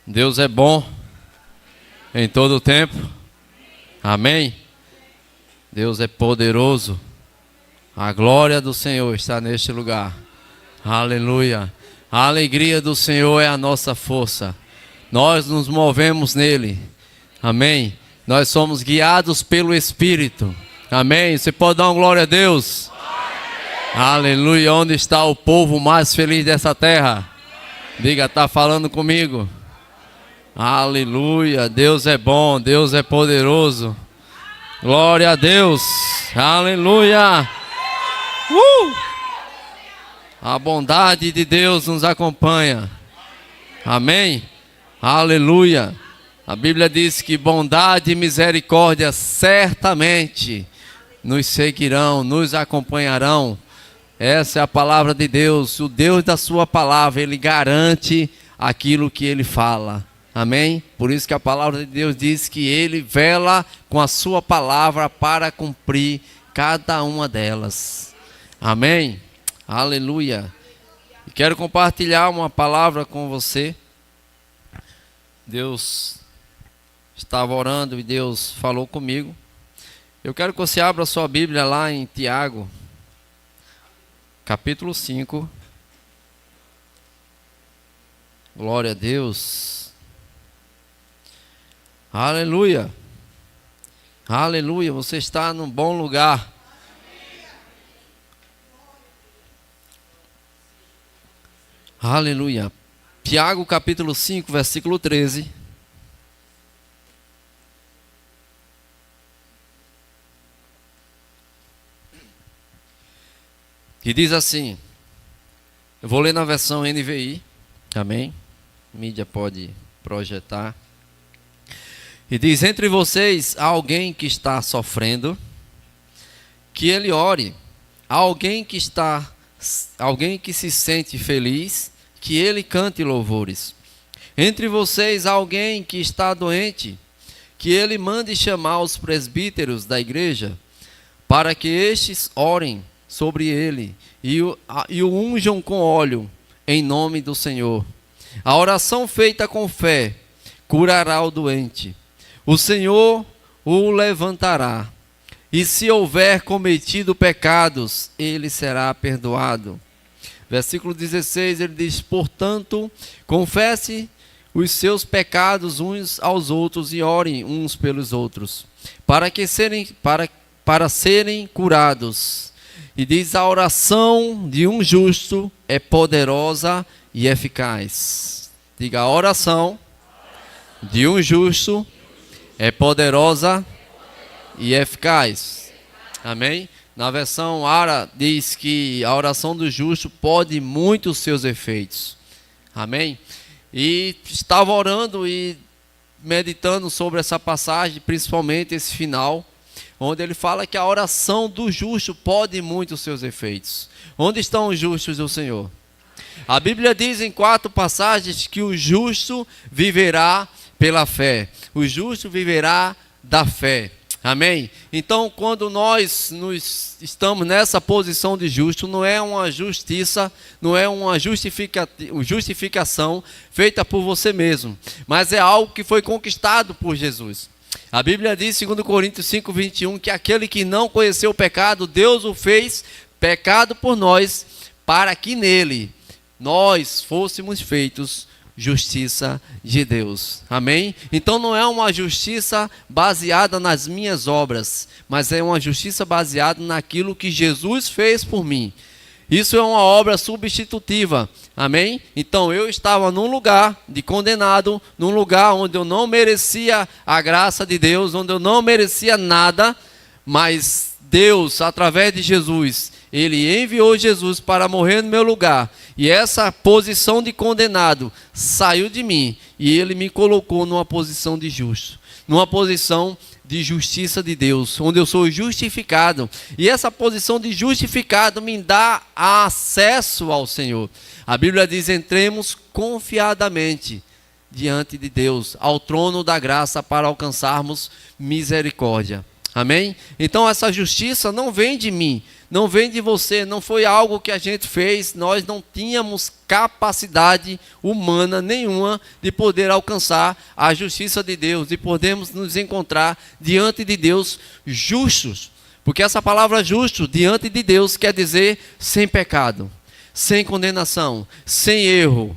Deus é bom em todo o tempo. Amém? Deus é poderoso. A glória do Senhor está neste lugar. Aleluia. A alegria do Senhor é a nossa força. Nós nos movemos nele. Amém? Nós somos guiados pelo Espírito. Amém? Você pode dar uma glória a Deus? Aleluia. Onde está o povo mais feliz dessa terra? Diga, está falando comigo? Aleluia. Deus é bom, Deus é poderoso. Glória a Deus. Aleluia. A bondade de Deus nos acompanha. Amém? Aleluia. A Bíblia diz que bondade e misericórdia certamente nos seguirão, nos acompanharão. Essa é a palavra de Deus. O Deus da sua palavra, Ele garante aquilo que Ele fala. Amém? Por isso que a palavra de Deus diz que Ele vela com a sua palavra para cumprir cada uma delas. Amém? Aleluia. E quero compartilhar uma palavra com você. Deus estava orando e Deus falou comigo. Eu quero que você abra a sua Bíblia lá em Tiago, capítulo 5. Glória a Deus. Aleluia. Aleluia. Você está num bom lugar. Aleluia. Tiago capítulo 5, versículo 13. Que diz assim. Eu vou ler na versão NVI. Amém? Mídia pode projetar. E diz: entre vocês há alguém que está sofrendo, que ele ore. Há alguém que se sente feliz, que ele cante louvores. Entre vocês há alguém que está doente, que ele mande chamar os presbíteros da igreja, para que estes orem sobre ele e o unjam com óleo em nome do Senhor. A oração feita com fé curará o doente. O Senhor o levantará, e se houver cometido pecados, ele será perdoado. Versículo 16, ele diz: portanto, confesse os seus pecados uns aos outros e orem uns pelos outros, para serem curados. E diz: a oração de um justo é poderosa e eficaz. Diga: a oração de um justo é poderosa e eficaz. Amém? Na versão Ara diz que a oração do justo pode muito os seus efeitos. Amém? E estava orando e meditando sobre essa passagem, principalmente esse final, onde ele fala que a oração do justo pode muito os seus efeitos. Onde estão os justos do Senhor? A Bíblia diz em 4 passagens que o justo viverá pela fé. O justo viverá da fé. Amém? Então, quando nós estamos nessa posição de justo, não é uma justiça, não é uma justificação feita por você mesmo, mas é algo que foi conquistado por Jesus. A Bíblia diz, 2 Coríntios 5, 21, que aquele que não conheceu o pecado, Deus o fez pecado por nós, para que nele nós fôssemos feitos justiça de Deus. Amém? Então não é uma justiça baseada nas minhas obras, mas é uma justiça baseada naquilo que Jesus fez por mim. Isso é uma obra substitutiva. Amém? Então eu estava num lugar de condenado, num lugar onde eu não merecia a graça de Deus, onde eu não merecia nada, mas Deus, através de Jesus, Ele enviou Jesus para morrer no meu lugar. E essa posição de condenado saiu de mim. E Ele me colocou numa posição de justo. Numa posição de justiça de Deus. Onde eu sou justificado. E essa posição de justificado me dá acesso ao Senhor. A Bíblia diz: entremos confiadamente diante de Deus, ao trono da graça, para alcançarmos misericórdia. Amém? Então essa justiça não vem de mim, não vem de você, não foi algo que a gente fez, nós não tínhamos capacidade humana nenhuma de poder alcançar a justiça de Deus e podemos nos encontrar diante de Deus justos. Porque essa palavra justo, diante de Deus, quer dizer sem pecado, sem condenação, sem erro,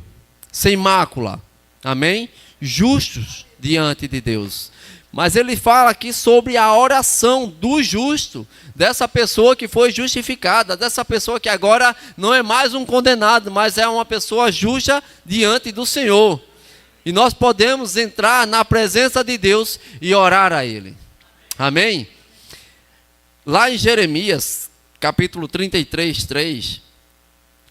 sem mácula. Amém? Justos diante de Deus. Mas ele fala aqui sobre a oração do justo, dessa pessoa que foi justificada, dessa pessoa que agora não é mais um condenado, mas é uma pessoa justa diante do Senhor. E nós podemos entrar na presença de Deus e orar a Ele. Amém? Lá em Jeremias, capítulo 33, 3,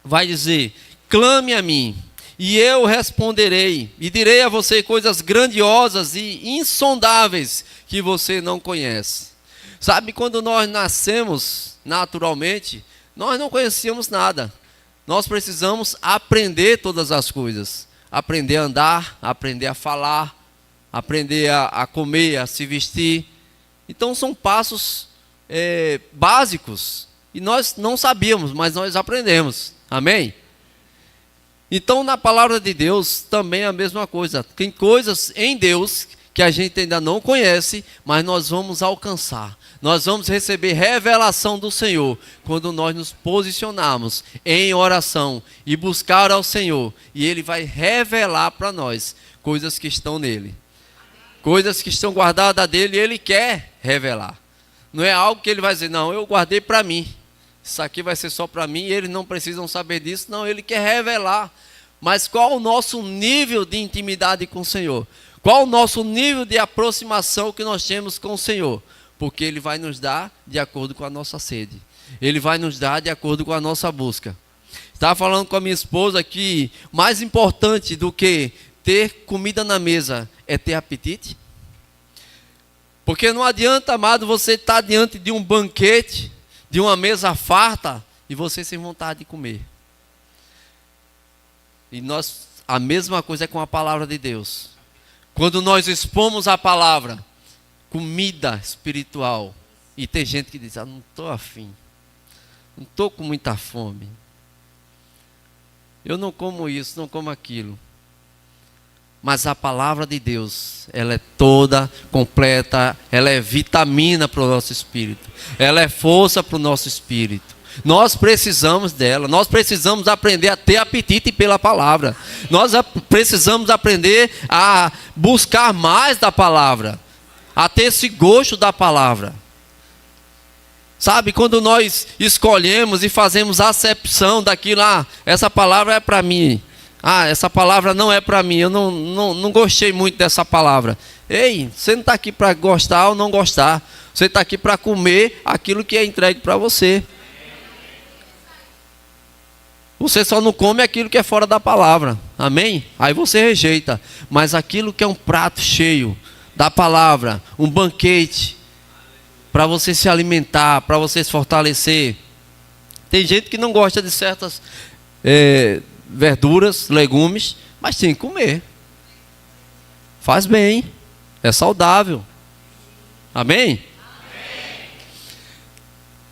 vai dizer: clame a mim, e eu responderei, e direi a você coisas grandiosas e insondáveis que você não conhece. Sabe, quando nós nascemos naturalmente, nós não conhecíamos nada. Nós precisamos aprender todas as coisas. Aprender a andar, aprender a falar, aprender a comer, a se vestir. Então são passos básicos. E nós não sabíamos, mas nós aprendemos. Amém? Então, na palavra de Deus, também é a mesma coisa. Tem coisas em Deus que a gente ainda não conhece, mas nós vamos alcançar. Nós vamos receber revelação do Senhor quando nós nos posicionarmos em oração e buscar ao Senhor. E Ele vai revelar para nós coisas que estão nele. Coisas que estão guardadas dele e Ele quer revelar. Não é algo que Ele vai dizer, não, eu guardei para mim. Isso aqui vai ser só para mim e eles não precisam saber disso. Não, Ele quer revelar. Mas qual o nosso nível de intimidade com o Senhor? Qual o nosso nível de aproximação que nós temos com o Senhor? Porque Ele vai nos dar de acordo com a nossa sede. Ele vai nos dar de acordo com a nossa busca. Estava falando com a minha esposa que mais importante do que ter comida na mesa é ter apetite. Porque não adianta, amado, você estar diante de um banquete, de uma mesa farta, e você sem vontade de comer. E a mesma coisa é com a palavra de Deus. Quando nós expomos a palavra, comida espiritual, e tem gente que diz, não estou afim, não estou com muita fome, eu não como isso, não como aquilo. Mas a palavra de Deus, ela é toda completa, ela é vitamina para o nosso espírito, ela é força para o nosso espírito. Nós precisamos dela, nós precisamos aprender a ter apetite pela palavra, nós precisamos aprender a buscar mais da palavra, a ter esse gosto da palavra. Sabe, quando nós escolhemos e fazemos acepção daquilo, essa palavra é para mim. Essa palavra não é para mim, eu não gostei muito dessa palavra. Ei, você não está aqui para gostar ou não gostar. Você está aqui para comer aquilo que é entregue para você. Você só não come aquilo que é fora da palavra. Amém? Aí você rejeita. Mas aquilo que é um prato cheio da palavra, um banquete, para você se alimentar, para você se fortalecer. Tem gente que não gosta de certas verduras, legumes, mas tem que comer. Faz bem, é saudável. Amém? Amém?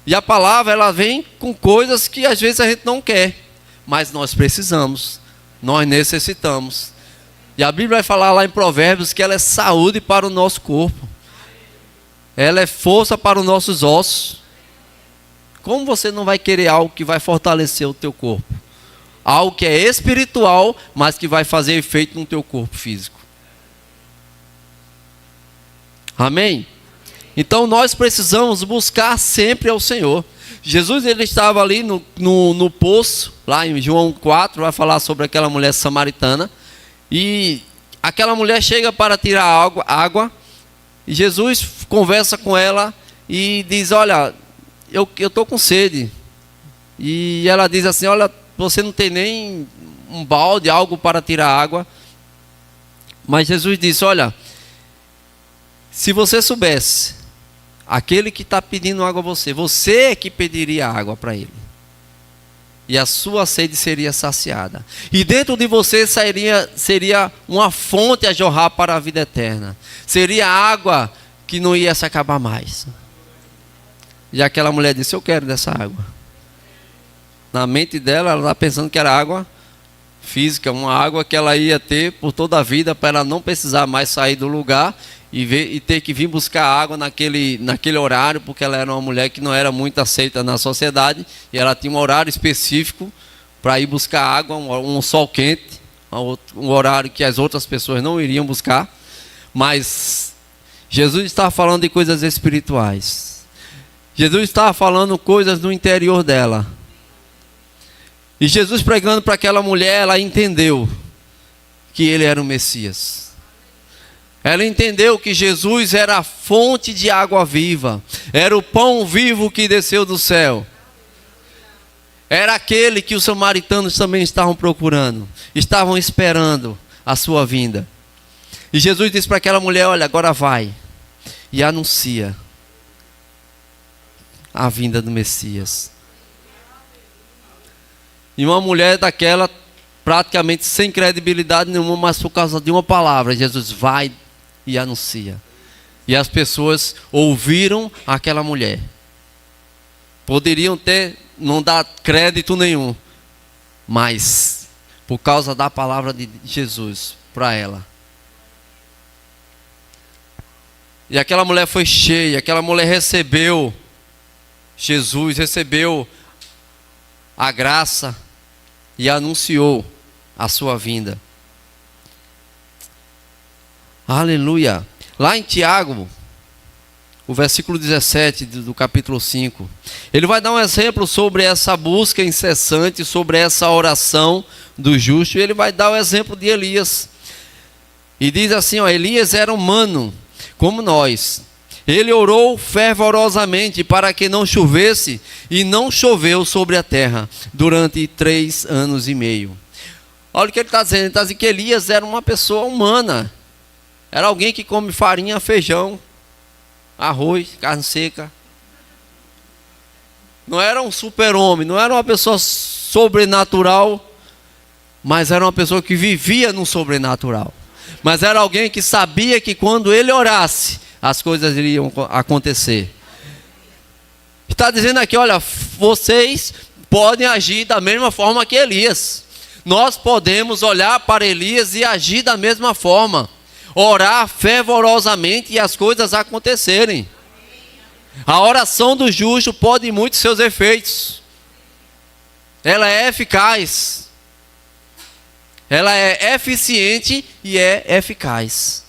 E a palavra, ela vem com coisas que às vezes a gente não quer, mas nós precisamos, nós necessitamos. E a Bíblia vai falar lá em Provérbios que ela é saúde para o nosso corpo, ela é força para os nossos ossos. Como você não vai querer algo que vai fortalecer o teu corpo? Algo que é espiritual, mas que vai fazer efeito no teu corpo físico. Amém? Então nós precisamos buscar sempre ao Senhor. Jesus, ele estava ali no poço, lá em João 4, vai falar sobre aquela mulher samaritana. E aquela mulher chega para tirar água, e Jesus conversa com ela e diz, olha, eu estou com sede. E ela diz assim, olha, você não tem nem um balde, algo para tirar água. Mas Jesus disse, olha, se você soubesse, aquele que está pedindo água a você é que pediria água para ele. E a sua sede seria saciada. E dentro de você seria uma fonte a jorrar para a vida eterna. Seria água que não ia se acabar mais. E aquela mulher disse: eu quero dessa água. Na mente dela, ela está pensando que era água física, uma água que ela ia ter por toda a vida, para ela não precisar mais sair do lugar e ter que vir buscar água naquele horário, porque ela era uma mulher que não era muito aceita na sociedade, e ela tinha um horário específico para ir buscar água, um sol quente, um horário que as outras pessoas não iriam buscar. Mas Jesus estava falando de coisas espirituais. Jesus estava falando coisas no interior dela. E Jesus pregando para aquela mulher, ela entendeu que ele era o Messias. Ela entendeu que Jesus era a fonte de água viva, era o pão vivo que desceu do céu. Era aquele que os samaritanos também estavam procurando, estavam esperando a sua vinda. E Jesus disse para aquela mulher: olha, agora vai e anuncia a vinda do Messias. E uma mulher daquela, praticamente sem credibilidade nenhuma, mas por causa de uma palavra, Jesus vai e anuncia. E as pessoas ouviram aquela mulher. Poderiam não dar crédito nenhum, mas por causa da palavra de Jesus para ela. E aquela mulher foi cheia, aquela mulher recebeu Jesus, recebeu a graça e anunciou a sua vinda. Aleluia. Lá em Tiago, o versículo 17 do capítulo 5, ele vai dar um exemplo sobre essa busca incessante, sobre essa oração do justo. E ele vai dar o exemplo de Elias. E diz assim, Elias era humano como nós. Ele orou fervorosamente para que não chovesse, e não choveu sobre a terra durante 3 anos e meio. Olha o que ele está dizendo. Ele está dizendo que Elias era uma pessoa humana. Era alguém que come farinha, feijão, arroz, carne seca. Não era um super-homem, não era uma pessoa sobrenatural, mas era uma pessoa que vivia no sobrenatural. Mas era alguém que sabia que quando ele orasse, as coisas iriam acontecer. Está dizendo aqui, olha, vocês podem agir da mesma forma que Elias. Nós podemos olhar para Elias e agir da mesma forma. Orar fervorosamente e as coisas acontecerem. A oração do justo pode muito seus efeitos. Ela é eficaz. Ela é eficiente e é eficaz.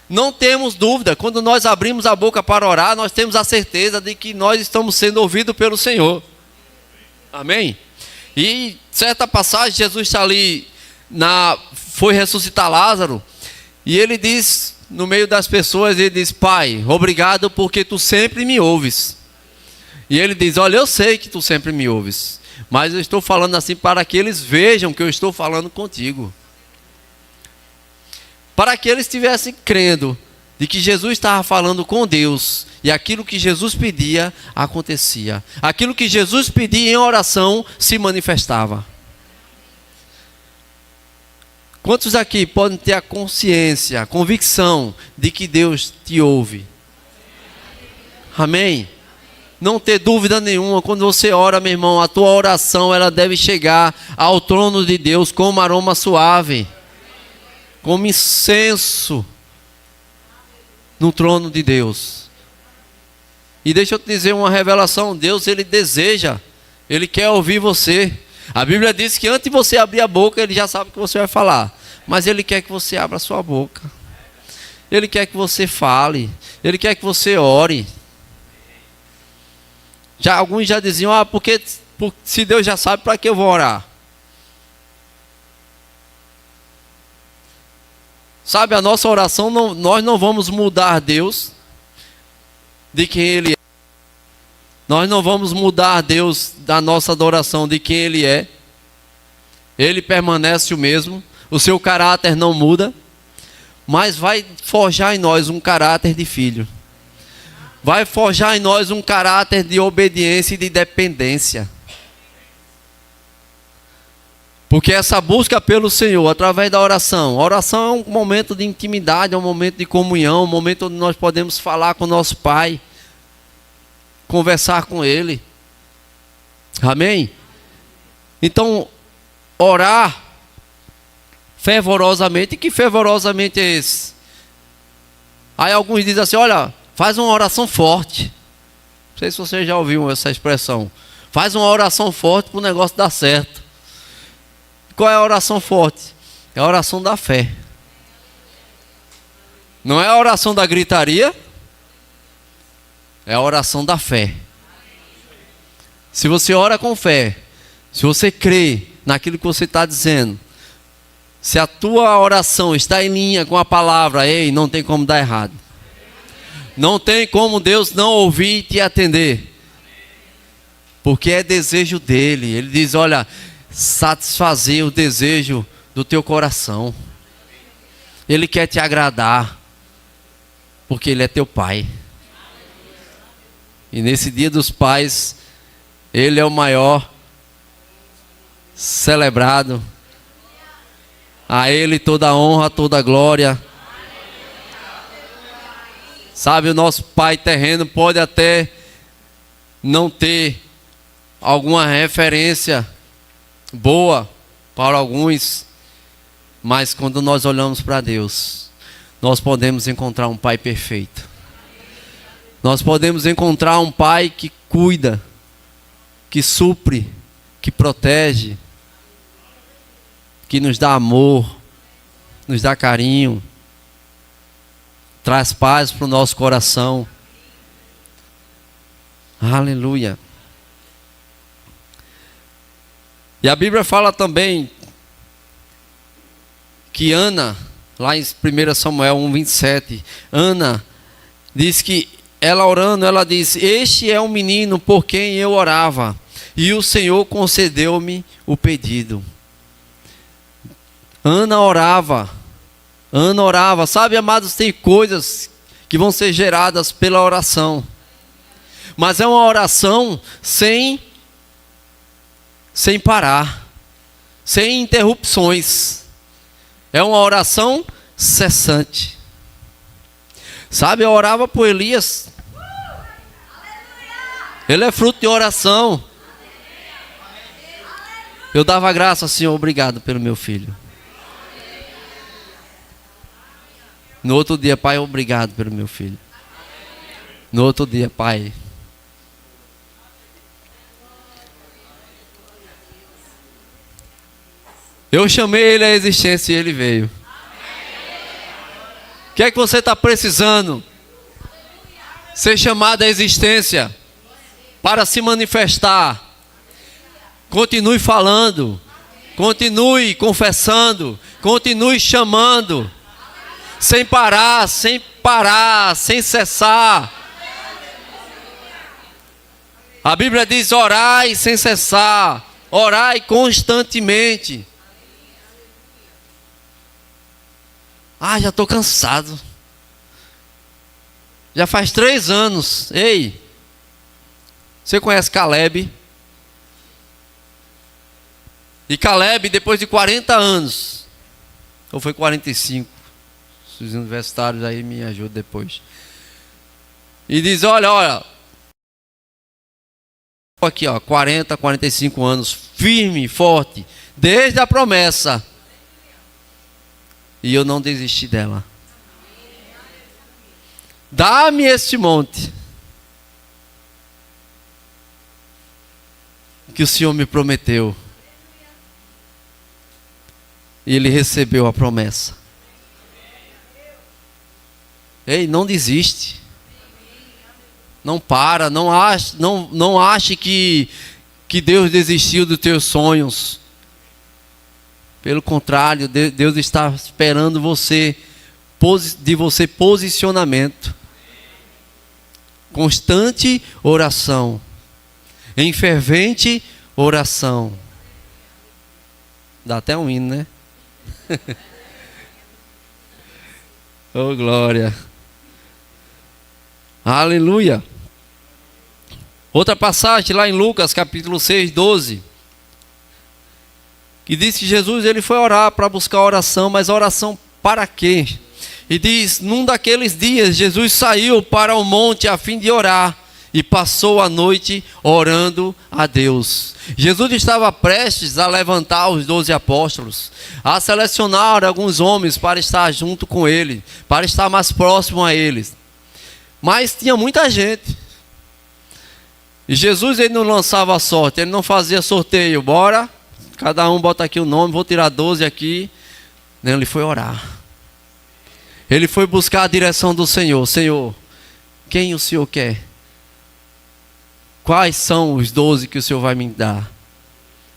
Não temos dúvida, quando nós abrimos a boca para orar, nós temos a certeza de que nós estamos sendo ouvidos pelo Senhor. Amém? E certa passagem, Jesus está ali, foi ressuscitar Lázaro, e ele diz, no meio das pessoas, ele diz: Pai, obrigado porque tu sempre me ouves. E ele diz: olha, eu sei que tu sempre me ouves, mas eu estou falando assim para que eles vejam que eu estou falando contigo. Para que eles estivessem crendo de que Jesus estava falando com Deus, e aquilo que Jesus pedia, acontecia. Aquilo que Jesus pedia em oração, se manifestava. Quantos aqui podem ter a consciência, a convicção de que Deus te ouve? Amém? Não ter dúvida nenhuma, quando você ora, meu irmão, a tua oração, ela deve chegar ao trono de Deus como aroma suave, como incenso no trono de Deus. E deixa eu te dizer uma revelação: Deus, ele deseja, ele quer ouvir você. A Bíblia diz que antes de você abrir a boca, ele já sabe o que você vai falar, mas ele quer que você abra a sua boca. Ele quer que você fale, ele quer que você ore. Alguns já diziam: porque se Deus já sabe, para que eu vou orar? Sabe, a nossa oração, nós não vamos mudar Deus de quem Ele é. Nós não vamos mudar Deus da nossa adoração de quem Ele é. Ele permanece o mesmo, o seu caráter não muda, mas vai forjar em nós um caráter de filho. Vai forjar em nós um caráter de obediência e de dependência. Porque essa busca pelo Senhor, através da oração, a oração é um momento de intimidade, é um momento de comunhão, um momento onde nós podemos falar com o nosso Pai. conversar com Ele. Amém? Então, orar fervorosamente. E que fervorosamente é esse? Aí alguns dizem assim, olha, faz uma oração forte. Não sei se você já ouviu essa expressão. Faz uma oração forte para o negócio dar certo. Qual é a oração forte? É a oração da fé. Não é a oração da gritaria. É a oração da fé. Se você ora com fé, se você crê naquilo que você está dizendo, se a tua oração está em linha com a palavra, ei, não tem como dar errado. Não tem como Deus não ouvir e te atender. Porque é desejo dele. Ele diz, olha, satisfazer o desejo do teu coração. Ele quer te agradar. Porque Ele é teu Pai. E nesse dia dos pais, Ele é o maior celebrado. A Ele toda a honra, toda a glória. Sabe, o nosso Pai terreno pode até não ter alguma referência boa para alguns, mas quando nós olhamos para Deus, nós podemos encontrar um Pai perfeito. Nós podemos encontrar um Pai que cuida, que supre, que protege, que nos dá amor, nos dá carinho, traz paz para o nosso coração. Aleluia. E a Bíblia fala também que Ana, lá em 1 Samuel 1:27, Ana diz que ela orando, ela diz, este é o menino por quem eu orava, e o Senhor concedeu-me o pedido. Ana orava, sabe, amados, tem coisas que vão ser geradas pela oração, mas é uma oração sem parar, sem interrupções, é uma oração cessante. Sabe, eu orava por Elias, ele é fruto de oração. Eu dava graça, Senhor, obrigado pelo meu filho. No outro dia, Pai, obrigado pelo meu filho. No outro dia, Pai, eu chamei ele à existência e ele veio. O que é que você está precisando? Ser chamado à existência para se manifestar. Continue falando, continue confessando, continue chamando, sem parar, sem cessar. A Bíblia diz, orai sem cessar, orai constantemente. Ah, já estou cansado. Já faz 3 anos. Ei, você conhece Caleb? E Caleb, depois de 40 anos, ou foi 45, os universitários aí me ajudam depois. E diz, olha, aqui ó, 40, 45 anos, firme, forte, desde a promessa. E eu não desisti dela. Dá-me este monte que o Senhor me prometeu. E ele recebeu a promessa. Ei, não desiste. Não para, não ache que Deus desistiu dos teus sonhos. Pelo contrário, Deus está esperando de você posicionamento. Constante oração. Em fervente oração. Dá até um hino, né? Oh, glória. Aleluia. Outra passagem lá em Lucas, capítulo 6, 12. Que diz que Jesus ele foi orar para buscar oração, mas oração para quê? E diz, num daqueles dias, Jesus saiu para o monte a fim de orar. e passou a noite orando a Deus. Jesus estava prestes a levantar os 12 apóstolos, a selecionar alguns homens para estar junto com ele, para estar mais próximo a eles. Mas tinha muita gente. E Jesus, ele não lançava sorte, ele não fazia sorteio. Bora, cada um bota aqui o nome, vou tirar 12 aqui. Não, ele foi orar. Ele foi buscar a direção do Senhor. Senhor, quem o Senhor quer? Quais são os 12 que o Senhor vai me dar?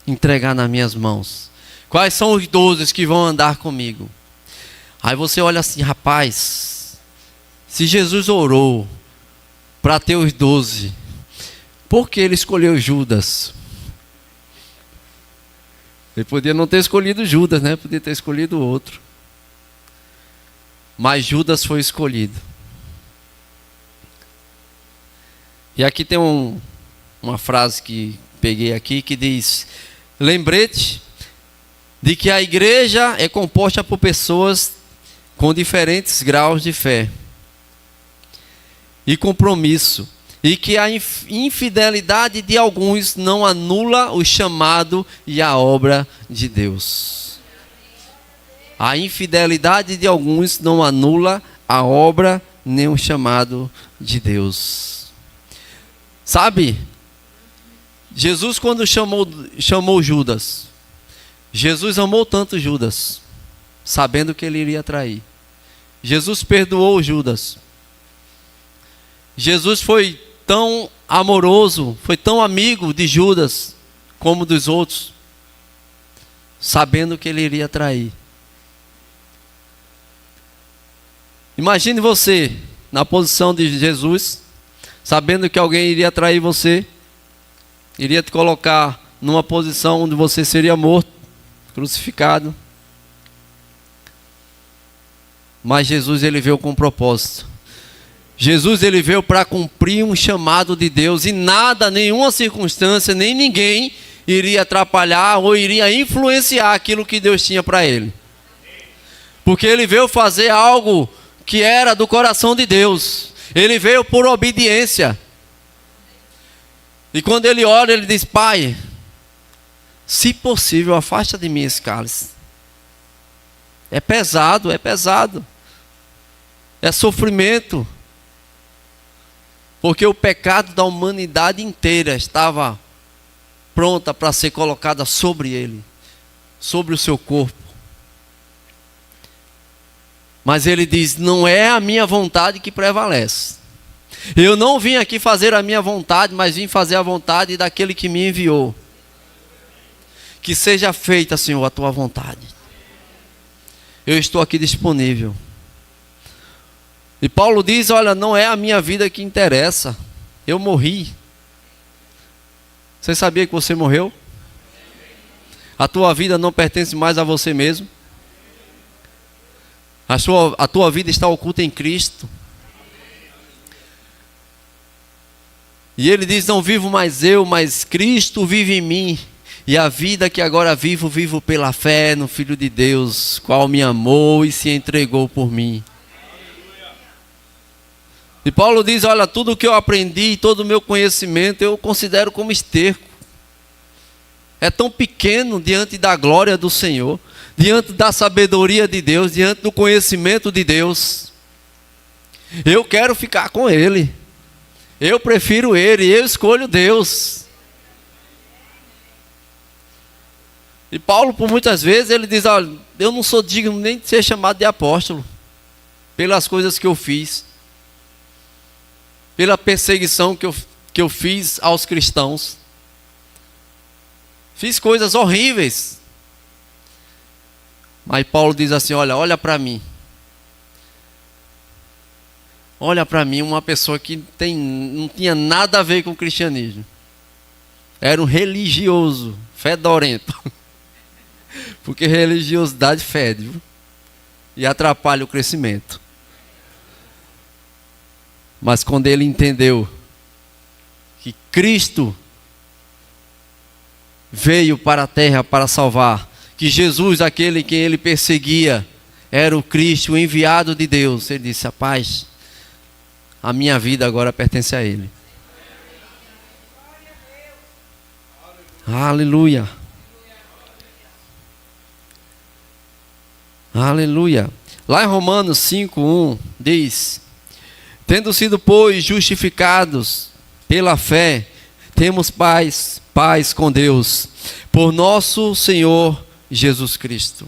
Entregar nas minhas mãos. Quais são os 12 que vão andar comigo? Aí você olha assim, rapaz, se Jesus orou para ter os 12, por que ele escolheu Judas? Ele podia não ter escolhido Judas, né? Podia ter escolhido outro. Mas Judas foi escolhido. E aqui tem uma frase que peguei aqui que diz: lembrete de que a igreja é composta por pessoas com diferentes graus de fé e compromisso, e que a infidelidade de alguns não anula o chamado e a obra de Deus. A infidelidade de alguns não anula a obra nem o chamado de Deus. Sabe, Jesus, quando chamou Judas, Jesus amou tanto Judas, sabendo que ele iria trair. Jesus perdoou Judas. Jesus foi tão amoroso, foi tão amigo de Judas como dos outros, sabendo que ele iria trair. Imagine você na posição de Jesus, sabendo que alguém iria trair você, iria te colocar numa posição onde você seria morto, crucificado. Mas Jesus, ele veio com um propósito. Jesus, ele veio para cumprir um chamado de Deus, e nada, nenhuma circunstância, nem ninguém iria atrapalhar ou iria influenciar aquilo que Deus tinha para ele. Porque ele veio fazer algo que era do coração de Deus. Ele veio por obediência. E quando ele ora, ele diz: Pai, se possível, afasta de mim esse cálice. É pesado, é pesado. É sofrimento. Porque o pecado da humanidade inteira estava pronta para ser colocada sobre ele, sobre o seu corpo. Mas ele diz: não é a minha vontade que prevalece. Eu não vim aqui fazer a minha vontade, mas vim fazer a vontade daquele que me enviou. Que seja feita, Senhor, a tua vontade. Eu estou aqui disponível. E Paulo diz: olha, não é a minha vida que interessa. Eu morri. Você sabia que você morreu? A tua vida não pertence mais a você mesmo. A tua vida está oculta em Cristo. E ele diz: não vivo mais eu, mas Cristo vive em mim. E a vida que agora vivo, vivo pela fé no Filho de Deus, qual me amou e se entregou por mim. E Paulo diz: olha, tudo o que eu aprendi, todo o meu conhecimento, eu considero como esterco. É tão pequeno diante da glória do Senhor, diante da sabedoria de Deus, diante do conhecimento de Deus. Eu quero ficar com Ele. Eu prefiro Ele, eu escolho Deus. E Paulo, por muitas vezes, ele diz: olha, eu não sou digno nem de ser chamado de apóstolo, pelas coisas que eu fiz, pela perseguição que eu fiz aos cristãos. Fiz coisas horríveis. Mas Paulo diz assim: olha para mim. Olha para mim, uma pessoa que não tinha nada a ver com o cristianismo. Era um religioso, fedorento. Porque religiosidade fede, viu? E atrapalha o crescimento. Mas quando ele entendeu que Cristo veio para a terra para salvar, que Jesus, aquele quem ele perseguia, era o Cristo, o enviado de Deus, ele disse: rapaz, a minha vida agora pertence a Ele. Aleluia. Aleluia. Lá em Romanos 5:1 diz: tendo sido, pois, justificados pela fé, temos paz com Deus, por nosso Senhor Jesus Cristo.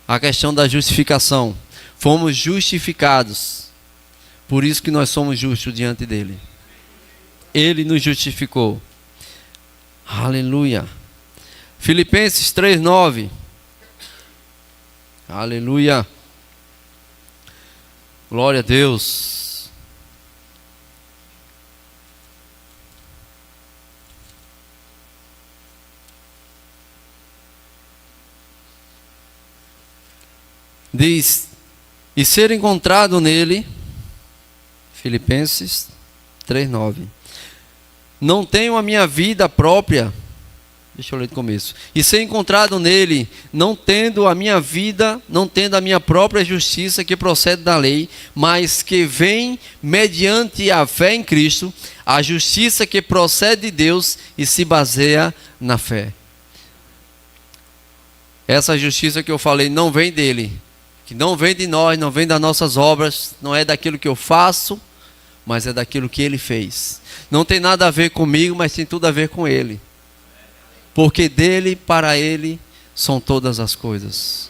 A questão da justificação. Fomos justificados. Por isso que nós somos justos diante dele. Ele nos justificou. Aleluia. Filipenses 3:9. Aleluia. Glória a Deus. Diz: e ser encontrado nele, Filipenses 3:9. Não tenho a minha vida própria. Deixa eu ler do começo. E ser encontrado nele, não tendo a minha vida, não tendo a minha própria justiça que procede da lei, mas que vem mediante a fé em Cristo, a justiça que procede de Deus e se baseia na fé. Essa justiça que eu falei não vem dele, que não vem de nós, não vem das nossas obras, não é daquilo que eu faço, mas é daquilo que ele fez. Não tem nada a ver comigo, mas tem tudo a ver com ele. Porque dele, para ele, são todas as coisas.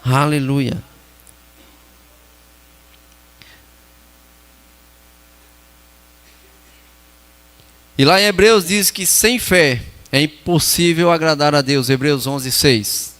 Aleluia. E lá em Hebreus diz que sem fé é impossível agradar a Deus. Hebreus 11:6.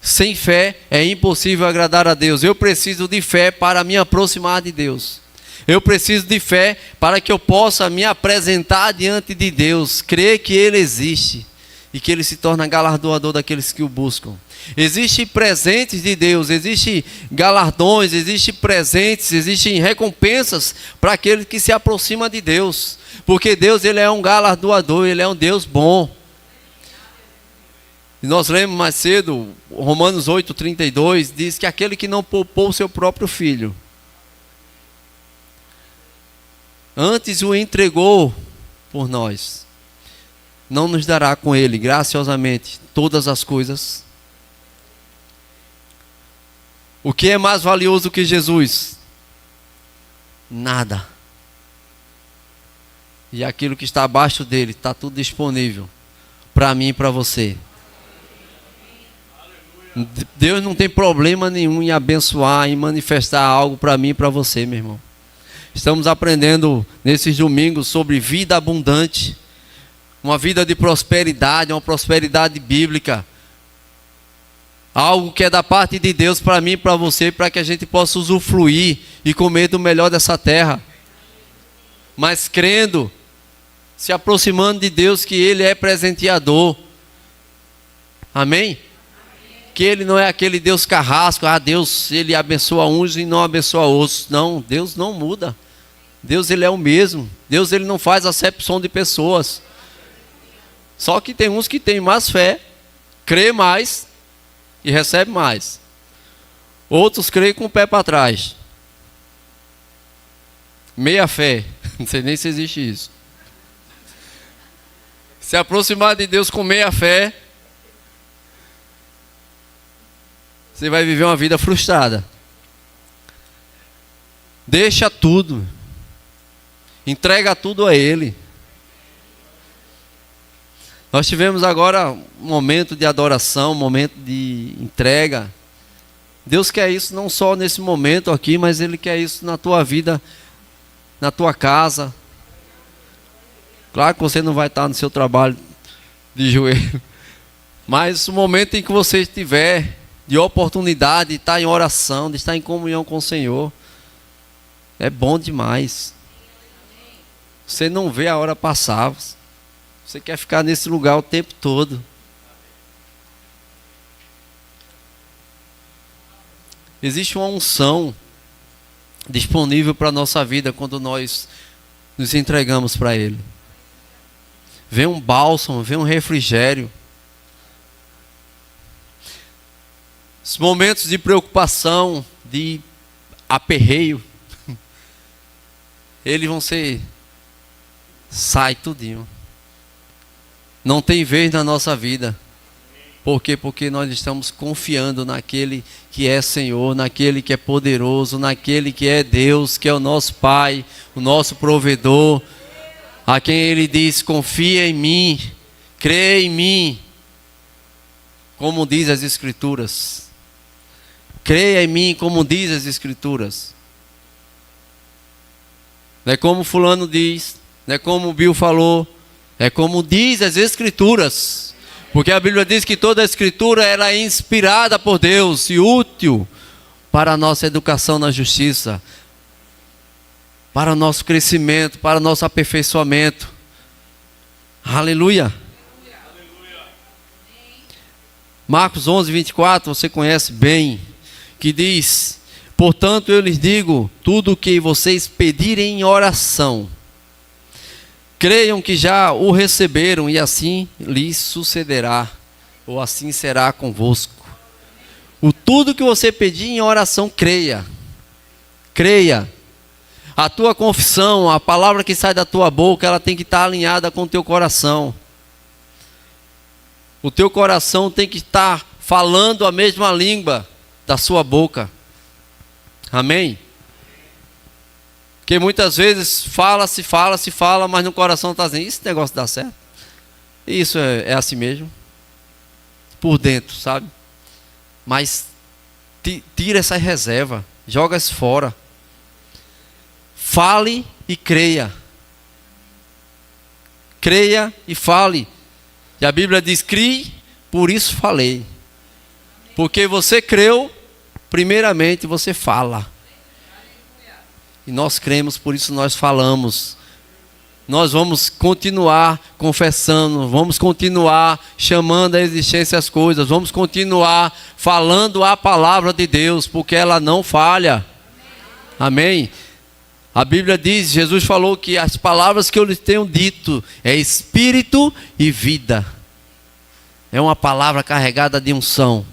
Sem fé é impossível agradar a Deus. Eu preciso de fé para me aproximar de Deus. Eu preciso de fé para que eu possa me apresentar diante de Deus, crer que Ele existe e que Ele se torna galardoador daqueles que o buscam. Existem presentes de Deus, existem galardões, existem presentes, existem recompensas para aquele que se aproxima de Deus, porque Deus, Ele é um galardoador, Ele é um Deus bom. E nós lemos mais cedo, Romanos 8:32, diz que aquele que não poupou o seu próprio filho, antes o entregou por nós, não nos dará com ele graciosamente todas as coisas? O que é mais valioso que Jesus? Nada. E aquilo que está abaixo dele, está tudo disponível para mim e para você. Deus não tem problema nenhum em abençoar, em manifestar algo para mim e para você, meu irmão. Estamos aprendendo nesses domingos sobre vida abundante, uma vida de prosperidade, uma prosperidade bíblica. Algo que é da parte de Deus para mim e para você, para que a gente possa usufruir e comer do melhor dessa terra. Mas crendo, se aproximando de Deus, que Ele é presenteador. Amém? Que Ele não é aquele Deus carrasco, Deus, Ele abençoa uns e não abençoa outros. Não, Deus não muda. Deus, Ele é o mesmo. Deus, Ele não faz acepção de pessoas. Só que tem uns que têm mais fé, crê mais e recebe mais. Outros creem com o pé para trás. Meia fé. Não sei nem se existe isso. Se aproximar de Deus com meia fé, você vai viver uma vida frustrada. Deixa tudo. Entrega tudo a Ele. Nós tivemos agora um momento de adoração, um momento de entrega. Deus quer isso não só nesse momento aqui, mas Ele quer isso na tua vida, na tua casa. Claro que você não vai estar no seu trabalho de joelho, mas o momento em que você estiver de oportunidade de estar em oração, de estar em comunhão com o Senhor, é bom demais. Você não vê a hora passar, você quer ficar nesse lugar o tempo todo. Existe uma unção disponível para a nossa vida quando nós nos entregamos para Ele. Vem um bálsamo, vem um refrigério. Os momentos de preocupação, de aperreio, eles vão ser, sai tudinho. não tem vez na nossa vida. Por quê? Porque nós estamos confiando naquele que é Senhor, naquele que é poderoso, naquele que é Deus, que é o nosso Pai, o nosso provedor, a quem Ele diz: confia em mim, crê em mim, como diz as Escrituras. Creia em mim, como diz as Escrituras. Não é como fulano diz, não é como o Bill falou, é como diz as Escrituras. Porque a Bíblia diz que toda a Escritura ela é inspirada por Deus e útil para a nossa educação na justiça, para o nosso crescimento, para o nosso aperfeiçoamento. Aleluia. Marcos 11, 24, você conhece bem, que diz: portanto eu lhes digo, tudo o que vocês pedirem em oração, creiam que já o receberam e assim lhes sucederá, ou assim será convosco. O tudo que você pedir em oração, creia. Creia. A tua confissão, a palavra que sai da tua boca, ela tem que estar alinhada com o teu coração. O teu coração tem que estar falando a mesma língua da sua boca. Amém? Porque muitas vezes fala, mas no coração está dizendo: esse negócio dá certo. Isso é assim mesmo. Por dentro, sabe? Mas tira essa reserva, joga isso fora. Fale e creia. Creia e fale. E a Bíblia diz: crie, por isso falei. Porque você creu, primeiramente você fala. E nós cremos, por isso nós falamos. Nós vamos continuar confessando, vamos continuar chamando à existência as coisas, vamos continuar falando a palavra de Deus, porque ela não falha. Amém? A Bíblia diz, Jesus falou que as palavras que eu lhes tenho dito é espírito e vida. É uma palavra carregada de unção,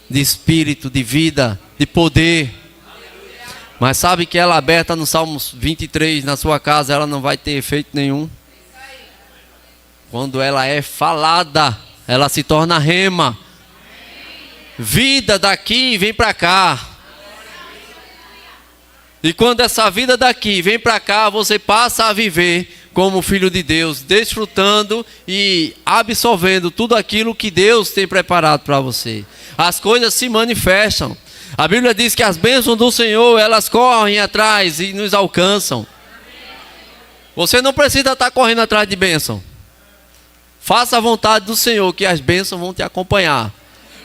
de espírito, de vida, de poder. Mas sabe que ela aberta no Salmos 23, na sua casa, ela não vai ter efeito nenhum. Quando ela é falada, ela se torna rema. Vida daqui vem para cá. E quando essa vida daqui vem para cá, você passa a viver como filho de Deus, desfrutando e absorvendo tudo aquilo que Deus tem preparado para você. As coisas se manifestam. A Bíblia diz que as bênçãos do Senhor, elas correm atrás e nos alcançam. Você não precisa estar correndo atrás de bênção. Faça a vontade do Senhor, que as bênçãos vão te acompanhar.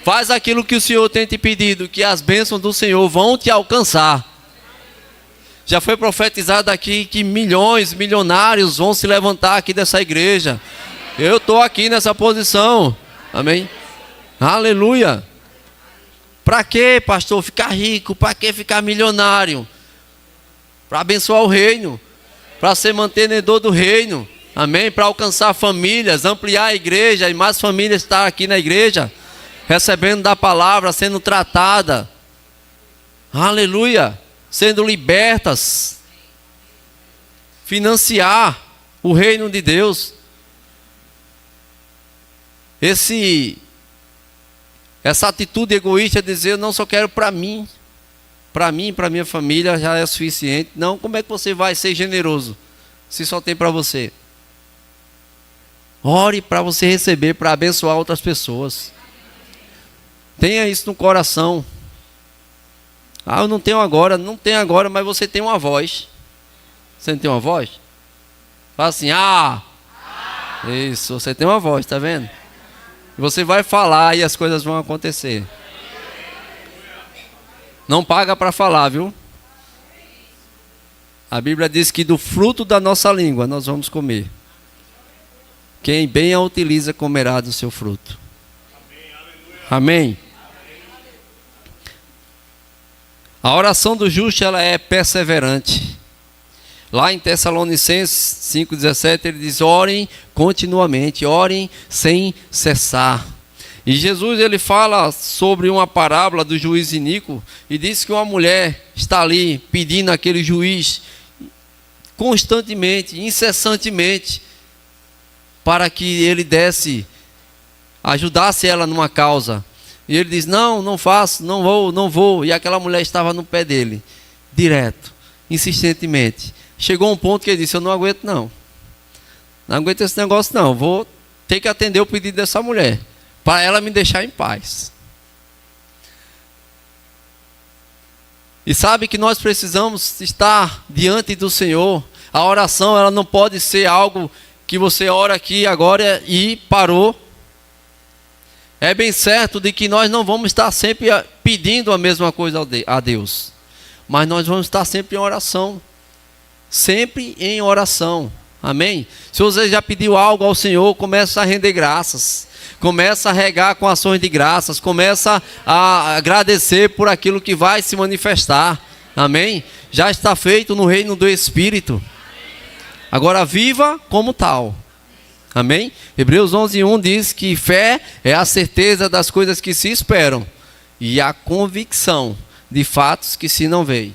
Faz aquilo que o Senhor tem te pedido, que as bênçãos do Senhor vão te alcançar. Já foi profetizado aqui que milionários vão se levantar aqui dessa igreja. Eu estou aqui nessa posição. Amém? Aleluia. Para que, pastor, ficar rico? Para que ficar milionário? Para abençoar o reino. Para ser mantenedor do reino. Amém? Para alcançar famílias, ampliar a igreja e mais famílias estar aqui na igreja, recebendo da palavra, sendo tratada. Aleluia. Sendo libertas. Financiar o reino de Deus. Essa atitude egoísta de dizer: eu não só quero para mim, para minha família já é suficiente. Não, como é que você vai ser generoso se só tem para você? Ore para você receber, para abençoar outras pessoas. Tenha isso no coração. Ah, eu não tenho agora, mas você tem uma voz. Você não tem uma voz? Fala assim: isso, você tem uma voz, tá vendo? Você vai falar e as coisas vão acontecer. Não paga para falar, viu? A Bíblia diz que do fruto da nossa língua nós vamos comer. Quem bem a utiliza comerá do seu fruto. Amém? A oração do justo, ela é perseverante. Lá em Tessalonicenses 5,17 ele diz: orem continuamente, orem sem cessar. E Jesus ele fala sobre uma parábola do juiz iníquo e diz que uma mulher está ali pedindo àquele juiz constantemente, incessantemente, para que ele ajudasse ela numa causa. E ele diz: não, não faço, não vou. E aquela mulher estava no pé dele, direto, insistentemente. Chegou um ponto que ele disse: eu não aguento não aguento esse negócio não, vou ter que atender o pedido dessa mulher, para ela me deixar em paz. E sabe que nós precisamos estar diante do Senhor. A oração, ela não pode ser algo que você ora aqui agora e parou. É bem certo de que nós não vamos estar sempre pedindo a mesma coisa a Deus, mas nós vamos estar sempre em oração. Sempre em oração. Amém? Se você já pediu algo ao Senhor, começa a render graças. Começa a regar com ações de graças. Começa a agradecer por aquilo que vai se manifestar. Amém? Já está feito no reino do Espírito. Agora viva como tal. Amém? Hebreus 11:1 diz que fé é a certeza das coisas que se esperam e a convicção de fatos que se não veem.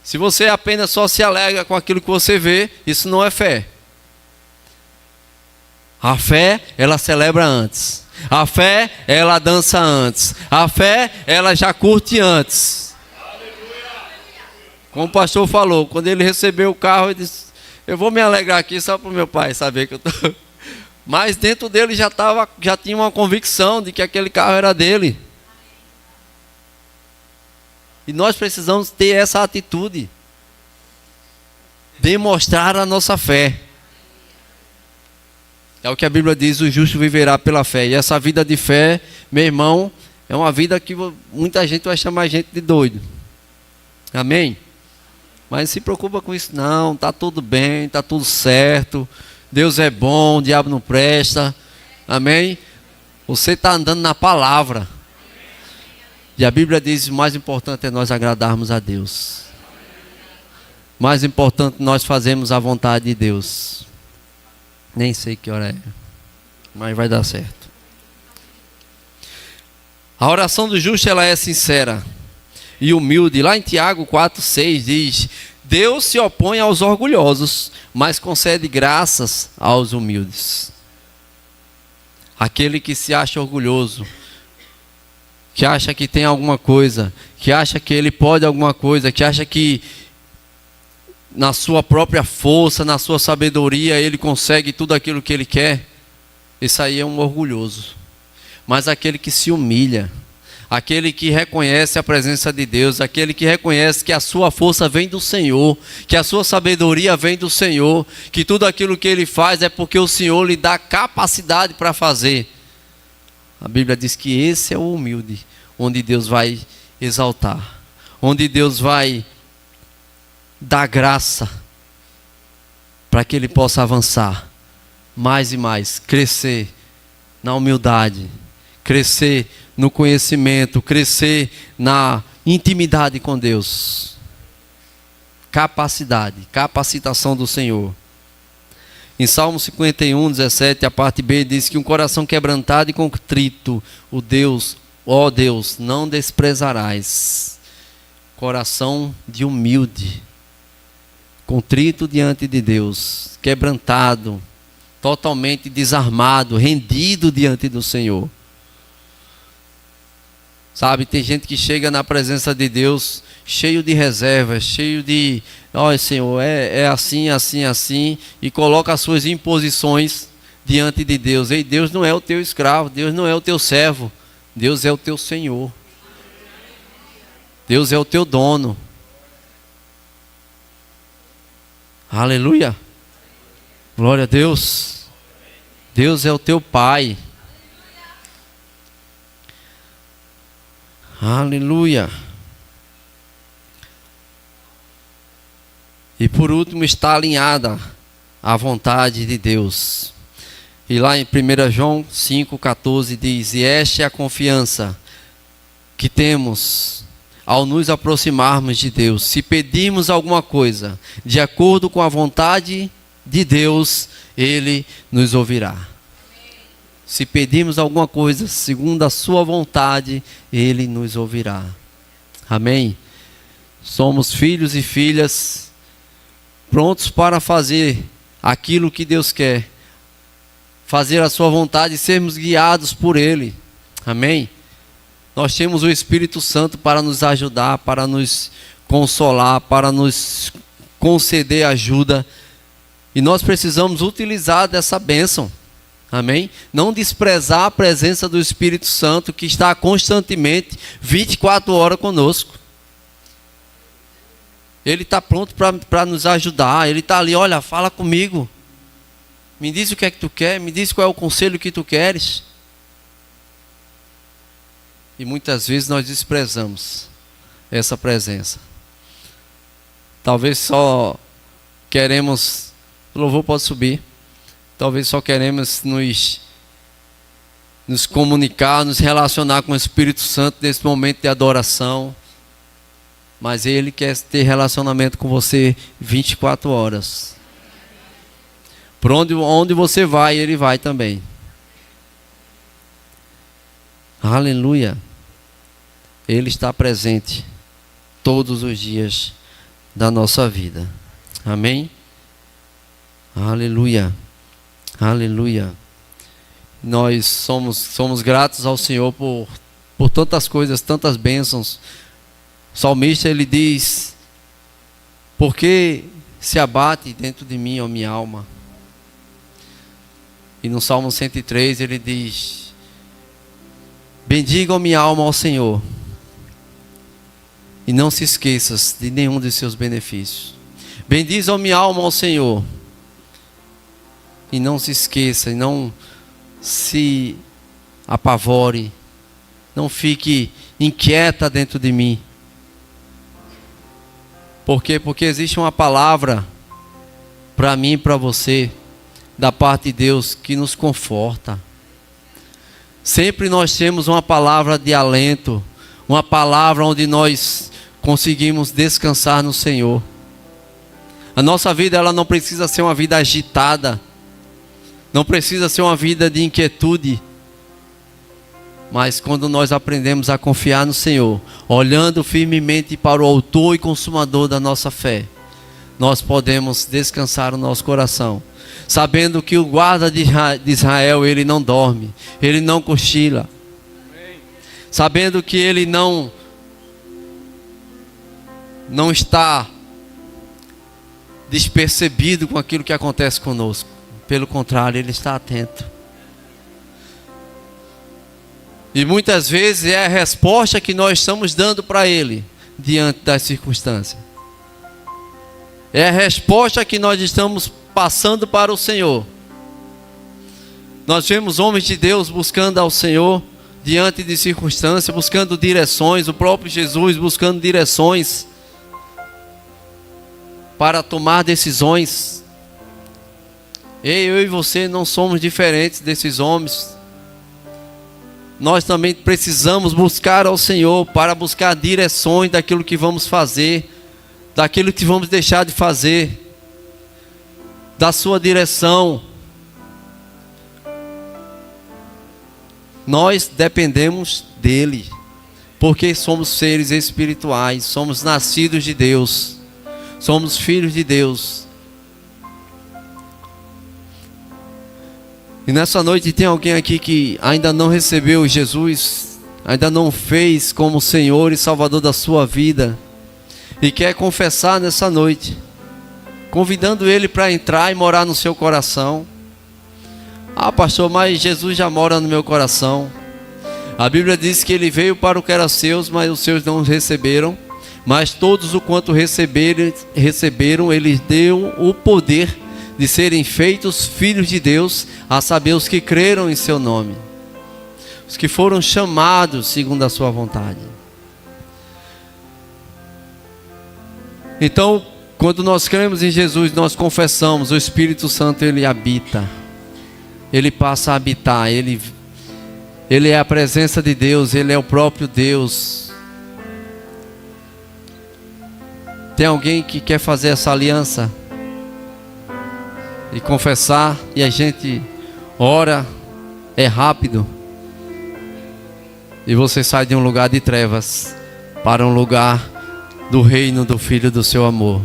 Se você apenas só se alegra com aquilo que você vê, isso não é fé. A fé, ela celebra antes. A fé, ela dança antes. A fé, ela já curte antes. Como o pastor falou, quando ele recebeu o carro, ele disse: eu vou me alegrar aqui só para o meu pai saber que eu estou... Mas dentro dele já tinha uma convicção de que aquele carro era dele. E nós precisamos ter essa atitude. Demonstrar a nossa fé. É o que a Bíblia diz: o justo viverá pela fé. E essa vida de fé, meu irmão, é uma vida que muita gente vai chamar a gente de doido. Amém? Mas não se preocupa com isso não. Está tudo bem, está tudo certo. Deus é bom, o diabo não presta. Amém? Você está andando na palavra. E a Bíblia diz: o mais importante é nós agradarmos a Deus. O mais importante é nós fazermos a vontade de Deus. Nem sei que hora é, mas vai dar certo. A oração do justo, ela é sincera e humilde. Lá em Tiago 4:6 diz: Deus se opõe aos orgulhosos, mas concede graças aos humildes. Aquele que se acha orgulhoso, que acha que tem alguma coisa, que acha que ele pode alguma coisa, que acha que na sua própria força, na sua sabedoria, ele consegue tudo aquilo que ele quer, esse aí é um orgulhoso. Mas aquele que se humilha, aquele que reconhece a presença de Deus, aquele que reconhece que a sua força vem do Senhor, que a sua sabedoria vem do Senhor, que tudo aquilo que ele faz é porque o Senhor lhe dá capacidade para fazer. A Bíblia diz que esse é o humilde, onde Deus vai exaltar, onde Deus vai dar graça para que ele possa avançar mais e mais, crescer na humildade, crescer no conhecimento, crescer na intimidade com Deus. Capacitação do Senhor. Em Salmo 51:17, a parte B diz que um coração quebrantado e contrito, ó Deus, não desprezarás. Coração de humilde, contrito diante de Deus, quebrantado, totalmente desarmado, rendido diante do Senhor. Sabe, tem gente que chega na presença de Deus cheio de reservas, cheio de: ó Senhor, é assim, assim, assim, e coloca as suas imposições diante de Deus. Ei, Deus não é o teu escravo, Deus não é o teu servo, Deus é o teu Senhor. Deus é o teu dono. Aleluia. Glória a Deus. Deus é o teu Pai. Aleluia. E por último, está alinhada à vontade de Deus. E lá em 1 João 5,14 diz: e esta é a confiança que temos ao nos aproximarmos de Deus. Se pedirmos alguma coisa de acordo com a vontade de Deus, Ele nos ouvirá. Se pedirmos alguma coisa segundo a sua vontade, Ele nos ouvirá. Amém? Somos filhos e filhas prontos para fazer aquilo que Deus quer, fazer a sua vontade e sermos guiados por Ele. Amém? Nós temos o Espírito Santo para nos ajudar, para nos consolar, para nos conceder ajuda. E nós precisamos utilizar dessa bênção. Amém? Não desprezar a presença do Espírito Santo que está constantemente 24 horas conosco. Ele está pronto para nos ajudar. Ele está ali, olha, fala comigo. Me diz o que é que tu quer, me diz qual é o conselho que tu queres. E muitas vezes nós desprezamos essa presença. Talvez só queremos, o louvor pode subir. Talvez só queremos nos comunicar, nos relacionar com o Espírito Santo nesse momento de adoração. Mas Ele quer ter relacionamento com você 24 horas. Por onde você vai, Ele vai também. Aleluia. Ele está presente todos os dias da nossa vida. Amém? Aleluia. Aleluia. Nós somos gratos ao Senhor por tantas coisas, tantas bênçãos. O salmista, ele diz: por que se abate dentro de mim, ó minha alma? E no Salmo 103 ele diz: bendiga, ó minha alma, ao Senhor, e não se esqueças de nenhum de seus benefícios. Bendiz, ó minha alma, ao Senhor, e não se esqueça, e não se apavore, não fique inquieta dentro de mim. Por quê? Porque existe uma palavra para mim e para você, da parte de Deus, que nos conforta. Sempre nós temos uma palavra de alento, uma palavra onde nós conseguimos descansar no Senhor. A nossa vida, ela não precisa ser uma vida agitada, não precisa ser uma vida de inquietude. Mas quando nós aprendemos a confiar no Senhor, olhando firmemente para o autor e consumador da nossa fé, nós podemos descansar o nosso coração, sabendo que o guarda de Israel, ele não dorme, ele não cochila, sabendo que ele não está despercebido com aquilo que acontece conosco. Pelo contrário, ele está atento. E muitas vezes é a resposta que nós estamos dando para Ele diante das circunstâncias. É a resposta que nós estamos passando para o Senhor. Nós vemos homens de Deus buscando ao Senhor diante de circunstâncias, buscando direções, o próprio Jesus buscando direções para tomar decisões. Eu e você não somos diferentes desses homens. Nós também precisamos buscar ao Senhor para buscar direções daquilo que vamos fazer, daquilo que vamos deixar de fazer, da sua direção. Nós dependemos dele, porque somos seres espirituais, somos nascidos de Deus, somos filhos de Deus. E nessa noite tem alguém aqui que ainda não recebeu Jesus, ainda não fez como Senhor e Salvador da sua vida, e quer confessar nessa noite, convidando Ele para entrar e morar no seu coração. Ah, pastor, mas Jesus já mora no meu coração. A Bíblia diz que Ele veio para o que era seus, mas os seus não receberam. Mas todos o quanto receberam, Ele deu o poder de serem feitos filhos de Deus, a saber, os que creram em seu nome, os que foram chamados segundo a sua vontade. Então, quando nós cremos em Jesus, nós confessamos, o Espírito Santo, ele habita, ele passa a habitar, ele é a presença de Deus, ele é o próprio Deus. Tem alguém que quer fazer essa aliança e confessar, e a gente ora, é rápido, e você sai de um lugar de trevas para um lugar do reino do Filho do seu amor,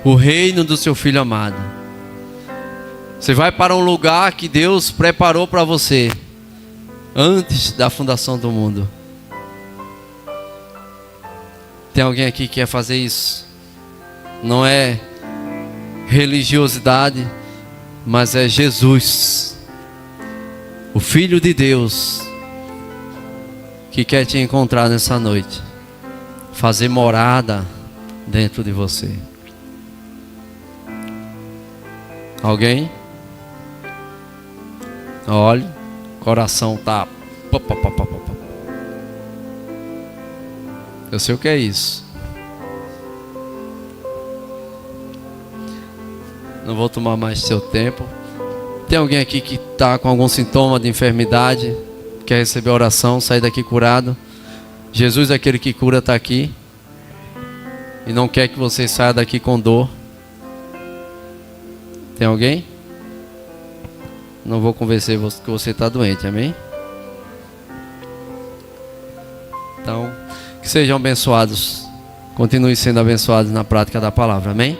o reino do seu Filho amado. Você vai para um lugar que Deus preparou para você antes da fundação do mundo. Tem alguém aqui que quer fazer isso? Não é religiosidade, mas é Jesus, o Filho de Deus, que quer te encontrar nessa noite, fazer morada dentro de você. Alguém? Olha, o coração tá. Eu sei o que é isso. Não vou tomar mais seu tempo. Tem alguém aqui que está com algum sintoma de enfermidade, quer receber oração, sair daqui curado? Jesus, aquele que cura, está aqui e não quer que você saia daqui com dor. Tem alguém? Não vou convencer que você está doente, amém? Então, que sejam abençoados. Continue sendo abençoados na prática da palavra, amém?